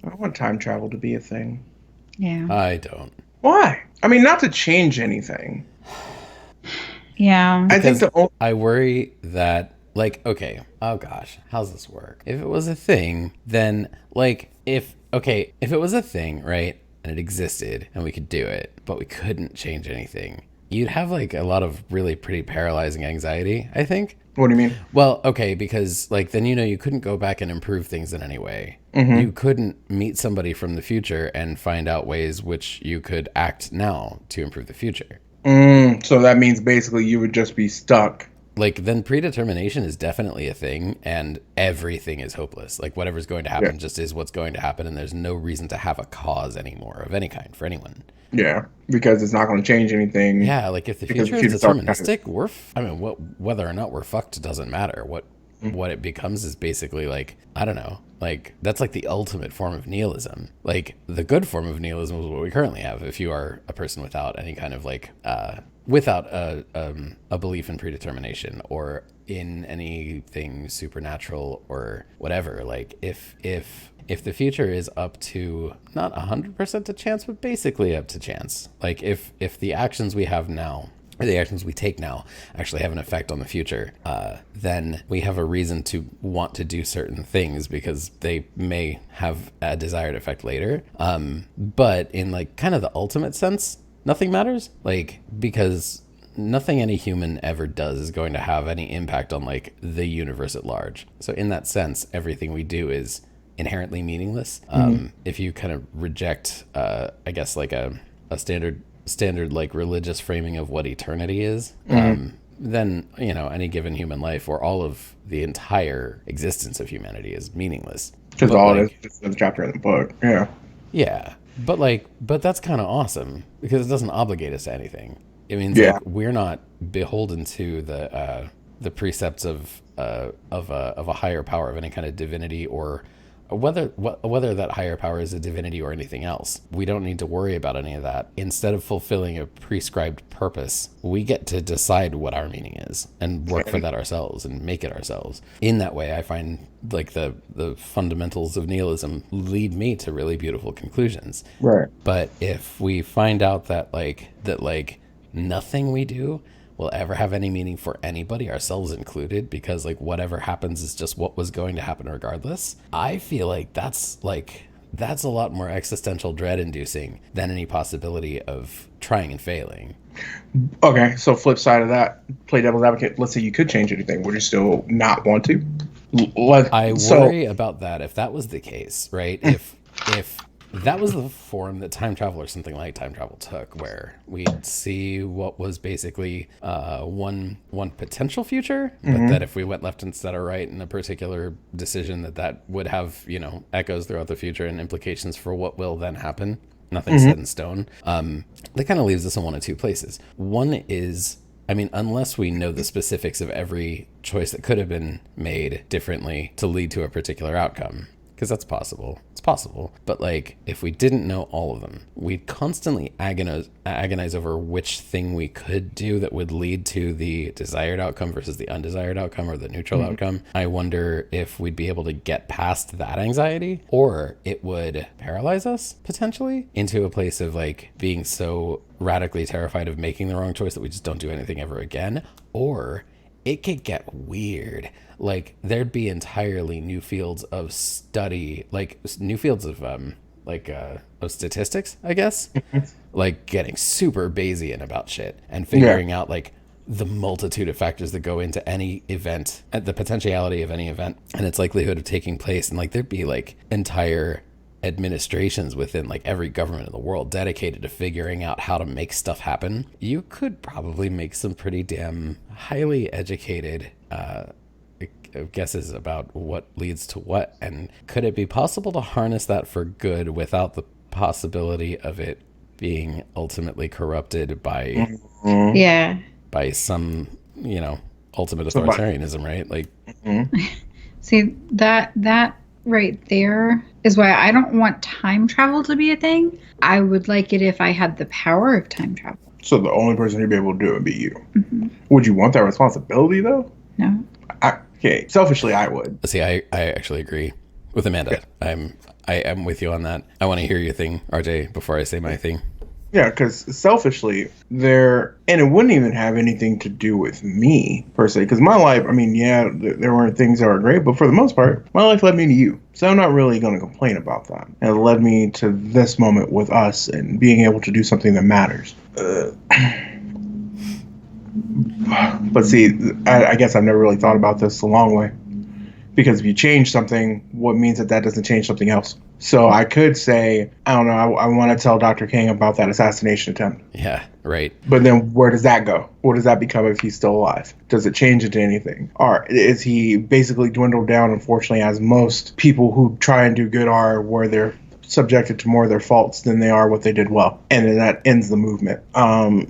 I want time travel to be a thing. Yeah. I don't. Why? I mean, not to change anything. Yeah. I think Because the only. I worry that, like, okay, oh gosh, how's this work? If it was a thing, then, like, if it was a thing, right, and it existed and we could do it, but we couldn't change anything, you'd have, like, a lot of really pretty paralyzing anxiety, I think. What do you mean? Well, okay, because like then you couldn't go back and improve things in any way. Hmm. You couldn't meet somebody from the future and find out ways which you could act now to improve the future. So that means basically you would just be stuck. Like then predetermination is definitely a thing and everything is hopeless. Like whatever's going to Yeah. happen just is what's going to happen and there's no reason to have a cause anymore of any kind for anyone. Yeah. Because it's not going to change anything Yeah, like if the because the future is future's already kind of. deterministic, I mean, whether or not we're fucked doesn't matter. What it becomes is basically like, I don't know, like that's like the ultimate form of nihilism. Like the good form of nihilism is what we currently have. If you are a person without any kind of like, without a belief in predetermination or in anything supernatural or whatever, like if the future is up to not 100% to chance, but basically up to chance, like if the actions we have now or the actions we take now actually have an effect on the future, then we have a reason to want to do certain things because they may have a desired effect later. But in like kind of the ultimate sense, nothing matters. Like because nothing any human ever does is going to have any impact on like the universe at large. So in that sense, everything we do is inherently meaningless. If you kind of reject, I guess like a standard like religious framing of what eternity is, then any given human life or all of the entire existence of humanity is meaningless. Because But all it is like, is just another chapter in the book. Yeah. yeah, but that's kind of awesome because it doesn't obligate us to anything. It means like Yeah. we're not beholden to the precepts of a higher power of any kind of divinity or whether that higher power is a divinity or anything else. We don't need to worry about any of that. Instead of fulfilling a prescribed purpose, we get to decide what our meaning is and work for that ourselves and make it ourselves. In that way, I find like the fundamentals of nihilism lead me to really beautiful conclusions. Right. But if we find out that nothing we do will ever have any meaning for anybody, ourselves included, because like whatever happens is just what was going to happen regardless. I feel like that's a lot more existential dread inducing than any possibility of trying and failing. Okay. So flip side of that, play devil's advocate. Let's say you could change anything. Would you still not want to? I So. worry about that if that was the case, right? If that was the form that time travel or something like time travel took, where we'd see what was basically one potential future, but Mhm. that if we went left instead of right in a particular decision, that would have echoes throughout the future and implications for what will then happen. Nothing's Mhm. set in stone. That kind of leaves us in one of two places. One is, I mean, unless we know the specifics of every choice that could have been made differently to lead to a particular outcome, because that's possible. It's possible. But like, if we didn't know all of them, we'd constantly agonize over which thing we could do that would lead to the desired outcome versus the undesired outcome or the neutral Mhm. outcome. I wonder if we'd be able to get past that anxiety, or it would paralyze us potentially into a place of like being so radically terrified of making the wrong choice that we just don't do anything ever again. Or it could get weird. Like there'd be entirely new fields of study, like new fields of statistics, I guess. Like getting super Bayesian about shit and Yeah. figuring out like the multitude of factors that go into any event, the potentiality of any event and its likelihood of taking place. And like there'd be like entire administrations within like every government in the world dedicated to figuring out how to make stuff happen. You could probably make some pretty damn highly educated guesses about what leads to what, and could it be possible to harness that for good without the possibility of it being ultimately corrupted Mhm. Yeah. by some ultimate Somebody. authoritarianism, right? Like Mhm. See, that right there is why I don't want time travel to be a thing. I would like it if I had the power of time travel. So the only person who'd be able to do it would be you. Hmm. Would you want that responsibility though? No. Okay, selfishly, I would. see, I actually agree with Amanda. I am with you on that. I want to hear your thing, RJ, before I say my thing. Yeah, because selfishly, and it wouldn't even have anything to do with me, per se. Because my life, I mean, yeah, there weren't things that were great, but for the most part, my life led me to you. So I'm not really going to complain about that. And it led me to this moment with us and being able to do something that matters. But see, I guess I've never really thought about this the long way. Because if you change something, what means that doesn't change something else? So I could say, I don't know, I want to tell Dr. King about that assassination attempt. Yeah, right. But then where does that go? What does that become if he's still alive? Does it change it to anything? Or is he basically dwindled down, unfortunately, as most people who try and do good are, where they're subjected to more of their faults than they are what they did well? And then that ends the movement. I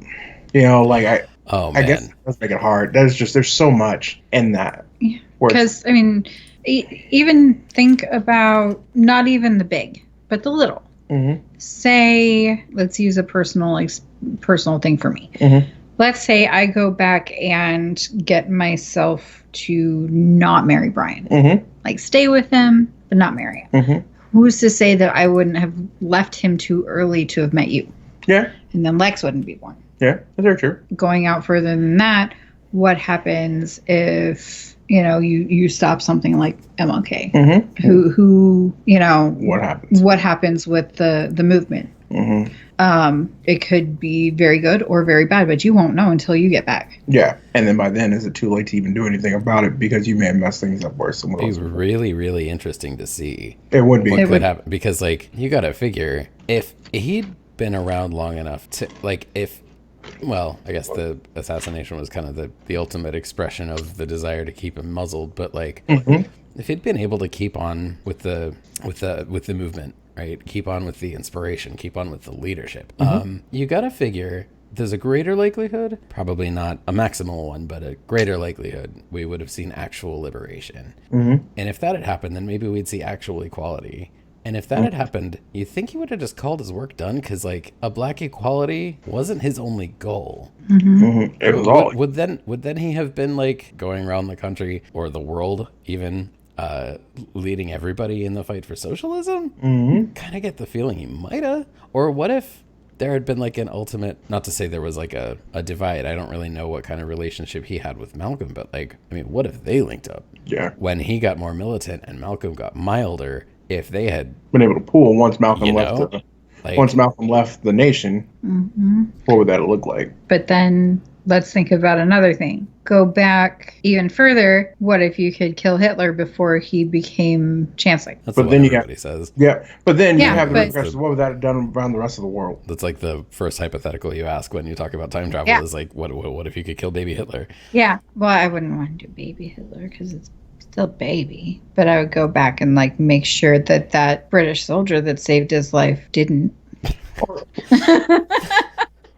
guess let's make it hard. There's so much in that. Yeah. Because, I mean, even think about not even the big, but the little. Mm-hmm. Say, let's use a personal thing for me. Mm-hmm. Let's say I go back and get myself to not marry Brian. Mm-hmm. Like, stay with him, but not marry him. Mm-hmm. Who's to say that I wouldn't have left him too early to have met you? Yeah. And then Lex wouldn't be born. Yeah, that's very true. Going out further than that, what happens if... you stop something like MLK, mm-hmm. who what happens with the movement. Mm-hmm. It could be very good or very bad, but you won't know until you get back. Yeah, and then by then, is it too late to even do anything about it because you may have messed things up worse than what else? It'd be really, really interesting to see. It would be. What could happen, because you got to figure if he'd been around long enough to Well, I guess the assassination was kind of the ultimate expression of the desire to keep him muzzled. But mm-hmm. if he'd been able to keep on with the movement, right? Keep on with the inspiration, keep on with the leadership. Mm-hmm. You got to figure there's a greater likelihood, probably not a maximal one, but a greater likelihood we would have seen actual liberation. Mm-hmm. And if that had happened, then maybe we'd see actual equality. And if that had happened, you think he would have just called his work done? Because, a black equality wasn't his only goal. Mm-hmm. Mm-hmm. It was all. Would then he have been, going around the country, or the world even, leading everybody in the fight for socialism? Mm-hmm. Kind of get the feeling he might have. Or what if there had been, an ultimate... Not to say there was, a divide. I don't really know what kind of relationship he had with Malcolm, but, what if they linked up? Yeah. When he got more militant and Malcolm got milder... If they had been able to pull once Malcolm left the nation, mm-hmm. what would that look like? But then let's think about another thing. Go back even further. What if you could kill Hitler before he became chancellor? That's what everybody says. Yeah, but then you have the but- repercussions. What would that have done around the rest of the world? That's the first hypothetical you ask when you talk about time travel is what if you could kill baby Hitler? Yeah. Well, I wouldn't want to do baby Hitler because it's still baby, but I would go back and make sure that British soldier that saved his life didn't.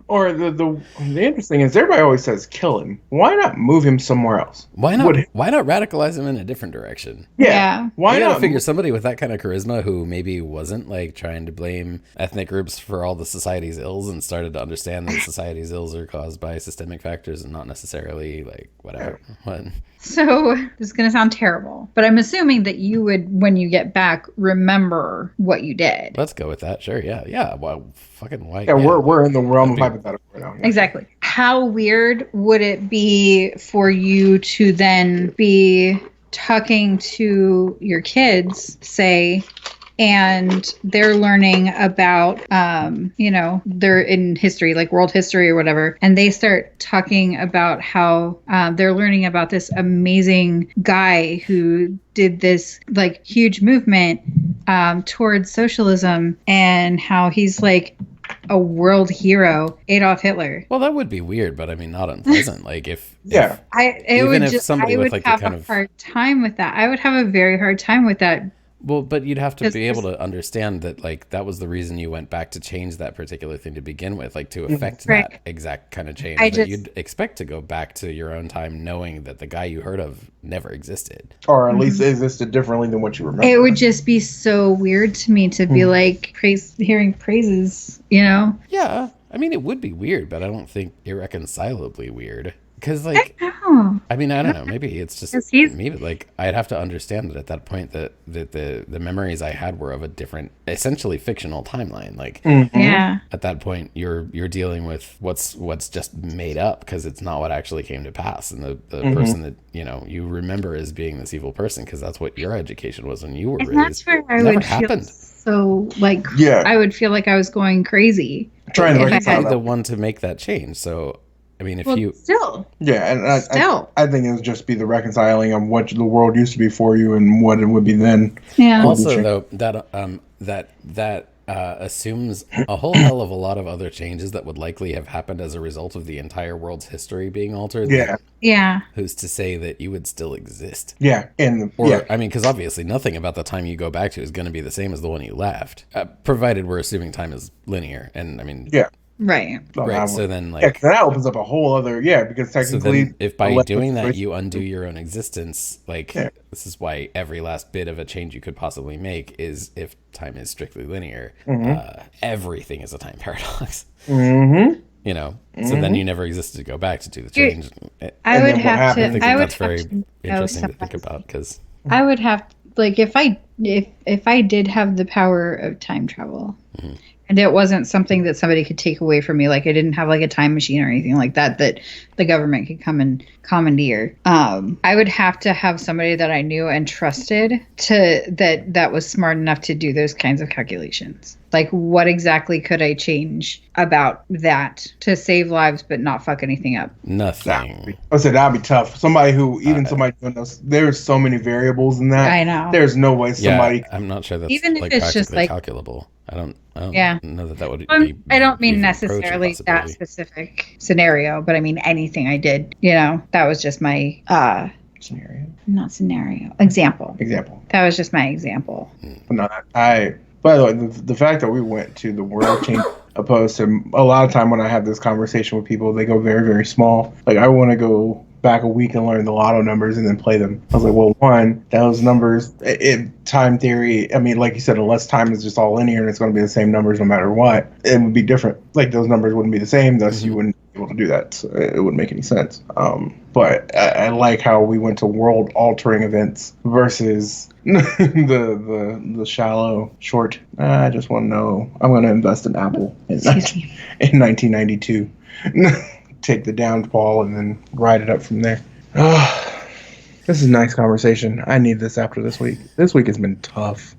Or the interesting is everybody always says kill him. Why not move him somewhere else? Why not radicalize him in a different direction? Yeah. Why not not figure somebody with that kind of charisma who maybe wasn't trying to blame ethnic groups for all the society's ills and started to understand that society's ills are caused by systemic factors and not necessarily whatever. What? So this is going to sound terrible, but I'm assuming that you would, when you get back, remember what you did. Let's go with that. Sure. Yeah. Well, fucking why? Yeah, we're in the realm of hypothetical right now. Yeah. Exactly. How weird would it be for you to then be talking to your kids, say, and they're learning about, they're in history, world history or whatever, and they start talking about how they're learning about this amazing guy who did this huge movement towards socialism and how he's a world hero, Adolf Hitler. Well, that would be weird, but not unpleasant. I would have a hard time with that. I would have a very hard time with that. Well, but you'd have to be able to understand that that was the reason you went back to change that particular thing to begin with, to affect that exact kind of change. You'd expect to go back to your own time knowing that the guy you heard of never existed. Or at least existed differently than what you remember. It would just be so weird to me to be hearing praises, Yeah. It would be weird, but I don't think irreconcilably weird. Because like, Oh, I mean, I don't know. Maybe it's just 'Cause he's- me, but like, I'd have to understand that at that point that the memories I had were of a different, essentially fictional timeline. Like Mhm. yeah. at that point, you're dealing with what's just made up because it's not what actually came to pass, and the person that you remember as being this evil person because that's what your education was when you were And raised. that's where I Never would happened. feel so like Yeah. I would feel like I was going crazy. Trying to If I reconcile had- Be that. the one to make that change. So, I mean, if Well, you still, Yeah, and Still. I think it would just be the reconciling of what the world used to be for you and what it would be then. yeah. also change. though that assumes a whole hell of a lot of other changes that would likely have happened as a result of the entire world's history being altered. Yeah, Like, Yeah. who's to say that you would still exist? yeah, and Or, yeah, I mean, because obviously nothing about the time you go back to is going to be the same as the one you left, provided we're assuming time is linear. And I mean, yeah. Right. No, right. that So would- then, yeah, like, 'cause that opens up a whole other because so technically, then if by unless doing that it's- you undo your own existence, like, Yeah. this is why every last bit of a change you could possibly make is if time is strictly linear, everything is a time paradox. Mhm. So then you never existed to go back to do the You're- change. I And would then what have I to. think I would that's have very to know interesting to think somebody. about because I would have like if I did have the power of time travel, and it wasn't something that somebody could take away from me. Like I didn't have like a time machine or anything like that that the government could come and commandeer. I would have to have somebody that I knew and trusted that was smart enough to do those kinds of calculations. Like what exactly could I change about that to save lives but not fuck anything up? nothing. I said that'd be tough. Somebody who somebody doing those. There's so many variables in that. I know. There's no way somebody. Yeah, I'm not sure that's Even if like it's just, practically like- calculable. I don't Yeah. know that would be. I don't mean even approaching necessarily that possibility. specific scenario, but I mean anything I did. That was just my Scenario not scenario example. example. That was just my example. But no, by the way, the fact that we went to the world change opposed to a lot of time when I have this conversation with people, they go very, very small. Like I want to go back a week and learn the lotto numbers and then play them. I was like, well, one, those numbers, time theory, I mean, like you said, unless time is just all linear and it's going to be the same numbers no matter what, it would be different. Like those numbers wouldn't be the same, thus you wouldn't be able to do that. So it wouldn't make any sense. But I like how we went to world altering events versus the shallow short. I just want to know. I'm going to invest in Apple in, Excuse me. in 1992. Take the downfall and then ride it up from there. This is a nice conversation. I need this after this week. This week has been tough.